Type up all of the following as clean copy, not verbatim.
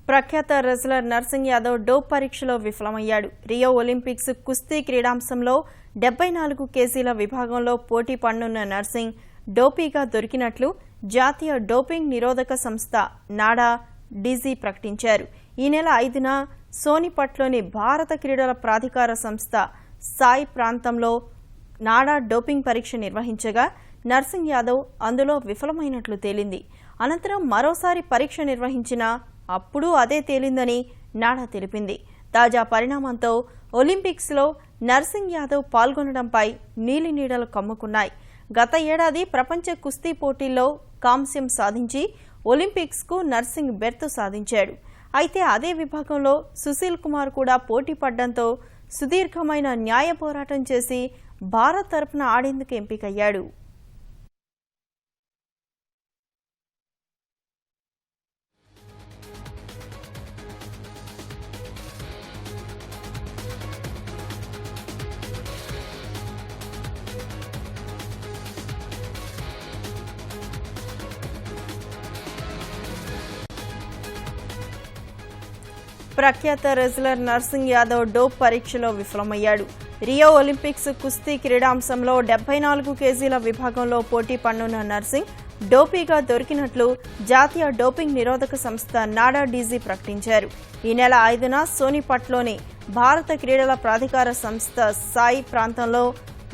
ప్రఖ్యాత wrestler nursing Yadav dope పరీక్షలో విఫలమయ్యాడు. Rio Olympics కుస్తీ క్రీడాంశంలో 74 కేజీల విభాగంలో పోటీ పడనున్న నర్సింగ్ డోపీగా దొరికినట్లు జాతీయ డోపింగ్ నిరోధక సంస్థ నాడా డీజీ ప్రకటించారు. ఈ నెల 5న సోనిపట్లోని భారత క్రీడల ప్రాధికార సంస్థ సాయి ప్రాంతంలో నాడా డోపింగ్ పరీక్ష నిర్వహించగా నర్సింగ్ యాదవ్ అందులో విఫలమైనట్లు తేలింది. అనంతరం మరోసారి పరీక్ష నిర్వహించినా అప్పుడు అదే తేలిందని నాడా తెలిపింది. తాజా పరిణామంతో ఒలింపిక్స్లో నర్సింగ్ యాదవ్ పాల్గొనడంపై నీలినీడలు కమ్ముకున్నాయి. గత ఏడాది ప్రపంచ కుస్తీ పోటీల్లో కాంస్యం సాధించి ఒలింపిక్స్కు నర్సింగ్ బెర్త్ సాధించాడు. అయితే అదే విభాగంలో సుశీల్ కుమార్ కూడా పోటీ పడడంతో సుదీర్ఘమైన న్యాయ పోరాటం చేసి భారత్ తరపున ఆడేందుకు ఎంపికయ్యాడు. ప్రఖ్యాత రెజ్లర్ నర్సింగ్ యాదవ్ డోప్ పరీక్షలో విఫలమయ్యాడు. రియో ఒలింపిక్స్ కుస్తీ క్రీడాంశంలో 74 కేజీల విభాగంలో పోటీ పడనున్న నర్సింగ్ డోపీగా దొరికినట్లు జాతీయ డోపింగ్ నిరోధక సంస్థ నాడా డీజీ ప్రకటించారు. ఈ నెల 5న సోనిపట్లోని భారత క్రీడల ప్రాధికార సంస్థ సాయి ప్రాంతంలో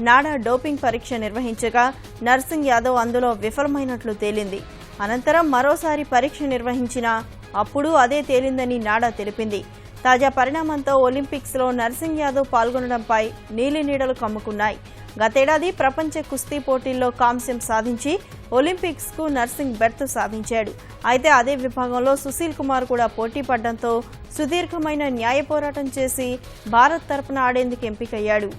నాడా డోపింగ్ పరీక్ష నిర్వహించగా నర్సింగ్ యాదవ్ అందులో విఫలమైనట్లు తేలింది. అనంతరం మరోసారి పరీక్ష నిర్వహించినా అప్పుడు అదే తేలిందని నాడా తెలిపింది. తాజా పరిణామంతో ఒలింపిక్స్లో నర్సింగ్ యాదవ్ పాల్గొనడంపై నీలినీడలు కమ్ముకున్నాయి. గతేడాది ప్రపంచ కుస్తీ పోటీల్లో కాంస్యం సాధించి ఒలింపిక్స్కు నర్సింగ్ బెర్త్ సాధించాడు. అయితే అదే విభాగంలో సుశీల్ కుమార్ కూడా పోటీ పడడంతో సుదీర్ఘమైన న్యాయ పోరాటం చేసి భారత్ తరపున ఆడేందుకు ఎంపికయ్యాడు.